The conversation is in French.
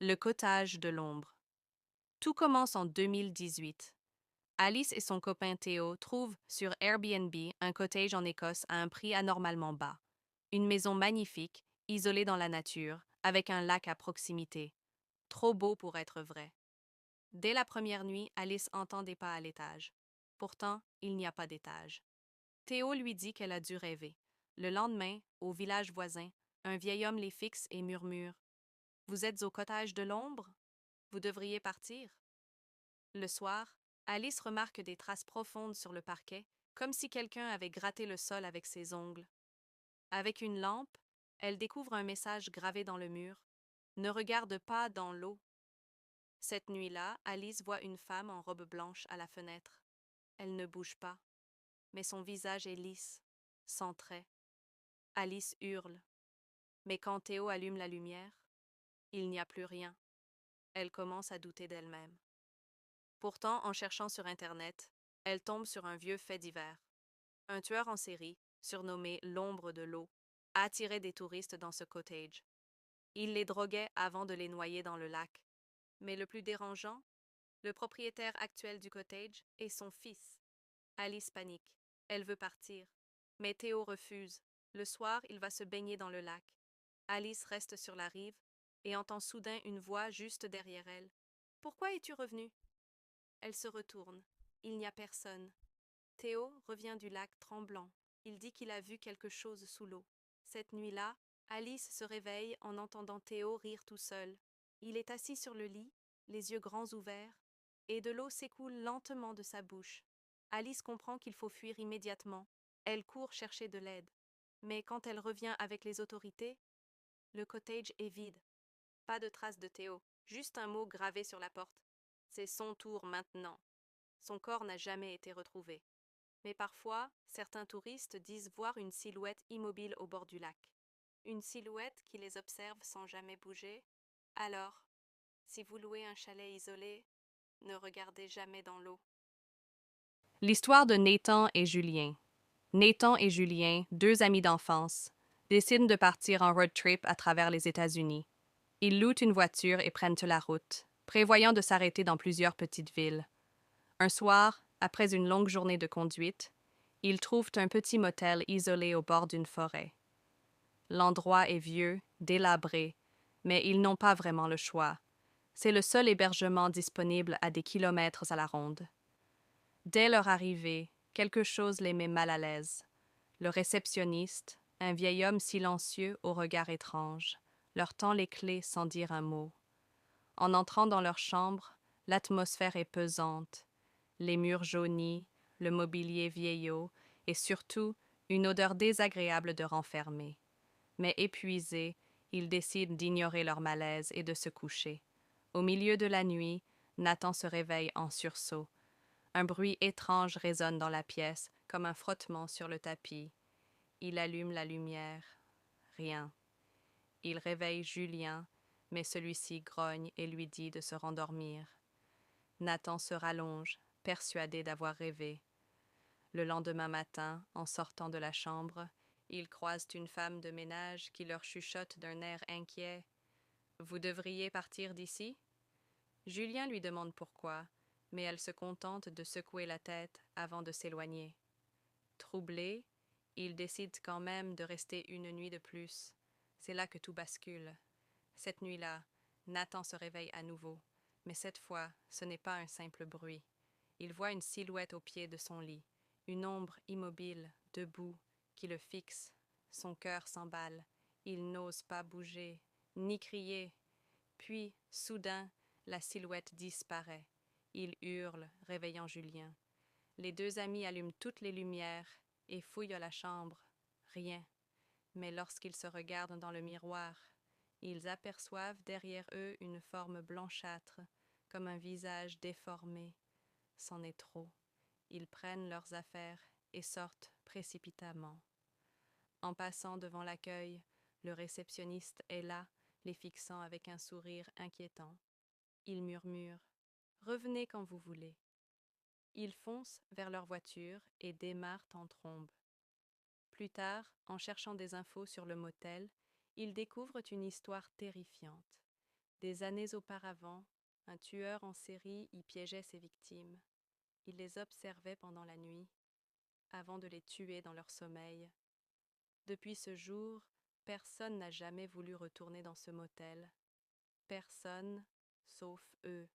Le cottage de l'ombre. Tout commence en 2018. Alice et son copain Théo trouvent sur Airbnb un cottage en Écosse à un prix anormalement bas. Une maison magnifique, isolée dans la nature, avec un lac à proximité. Trop beau pour être vrai. Dès la première nuit, Alice entend des pas à l'étage. Pourtant, il n'y a pas d'étage. Théo lui dit qu'elle a dû rêver. Le lendemain, au village voisin, un vieil homme les fixe et murmure: Vous êtes au cottage de l'ombre? Vous devriez partir. Le soir, Alice remarque des traces profondes sur le parquet, comme si quelqu'un avait gratté le sol avec ses ongles. Avec une lampe, elle découvre un message gravé dans le mur: Ne regarde pas dans l'eau. Cette nuit-là, Alice voit une femme en robe blanche à la fenêtre. Elle ne bouge pas, mais son visage est lisse, sans traits. Alice hurle. Mais quand Théo allume la lumière, il n'y a plus rien. Elle commence à douter d'elle-même. Pourtant, en cherchant sur Internet, elle tombe sur un vieux fait divers. Un tueur en série, surnommé l'ombre de l'eau, attirait des touristes dans ce cottage. Il les droguait avant de les noyer dans le lac. Mais le plus dérangeant, le propriétaire actuel du cottage est son fils. Alice panique. Elle veut partir. Mais Théo refuse. Le soir, il va se baigner dans le lac. Alice reste sur la rive et entend soudain une voix juste derrière elle. Pourquoi es-tu revenue? Elle se retourne. Il n'y a personne. Théo revient du lac tremblant. Il dit qu'il a vu quelque chose sous l'eau. Cette nuit-là, Alice se réveille en entendant Théo rire tout seul. Il est assis sur le lit, les yeux grands ouverts, et de l'eau s'écoule lentement de sa bouche. Alice comprend qu'il faut fuir immédiatement. Elle court chercher de l'aide. Mais quand elle revient avec les autorités, le cottage est vide. Pas de trace de Théo, juste un mot gravé sur la porte. C'est son tour maintenant. Son corps n'a jamais été retrouvé. Mais parfois, certains touristes disent voir une silhouette immobile au bord du lac. Une silhouette qui les observe sans jamais bouger. Alors, si vous louez un chalet isolé, ne regardez jamais dans l'eau. L'histoire de Nathan et Julien. Nathan et Julien, deux amis d'enfance, décident de partir en road trip à travers les États-Unis. Ils louent une voiture et prennent la route, prévoyant de s'arrêter dans plusieurs petites villes. Un soir, après une longue journée de conduite, ils trouvent un petit motel isolé au bord d'une forêt. L'endroit est vieux, délabré, mais ils n'ont pas vraiment le choix. C'est le seul hébergement disponible à des kilomètres à la ronde. Dès leur arrivée, quelque chose les met mal à l'aise. Le réceptionniste, un vieil homme silencieux au regard étrange, leur tend les clés sans dire un mot. En entrant dans leur chambre, l'atmosphère est pesante. Les murs jaunis, le mobilier vieillot et surtout une odeur désagréable de renfermé. Mais épuisés, ils décident d'ignorer leur malaise et de se coucher. Au milieu de la nuit, Nathan se réveille en sursaut. Un bruit étrange résonne dans la pièce, comme un frottement sur le tapis. Il allume la lumière. Rien. Il réveille Julien, mais celui-ci grogne et lui dit de se rendormir. Nathan se rallonge, persuadé d'avoir rêvé. Le lendemain matin, en sortant de la chambre, ils croisent une femme de ménage qui leur chuchote d'un air inquiet: Vous devriez partir d'ici? Julien lui demande pourquoi, mais elle se contente de secouer la tête avant de s'éloigner. Troublé, il décide quand même de rester une nuit de plus. C'est là que tout bascule. Cette nuit-là, Nathan se réveille à nouveau, mais cette fois, ce n'est pas un simple bruit. Il voit une silhouette au pied de son lit, une ombre immobile, debout, qui le fixe. Son cœur s'emballe. Il n'ose pas bouger, ni crier. Puis, soudain, la silhouette disparaît. Il hurle, réveillant Julien. Les deux amis allument toutes les lumières et fouillent la chambre. Rien. Mais lorsqu'ils se regardent dans le miroir, ils aperçoivent derrière eux une forme blanchâtre, comme un visage déformé. C'en est trop. Ils prennent leurs affaires et sortent précipitamment. En passant devant l'accueil, le réceptionniste est là, les fixant avec un sourire inquiétant. Il murmure: Revenez quand vous voulez. Ils foncent vers leur voiture et démarrent en trombe. Plus tard, en cherchant des infos sur le motel, ils découvrent une histoire terrifiante. Des années auparavant, un tueur en série y piégeait ses victimes. Il les observait pendant la nuit, avant de les tuer dans leur sommeil. Depuis ce jour, personne n'a jamais voulu retourner dans ce motel. Personne, sauf eux.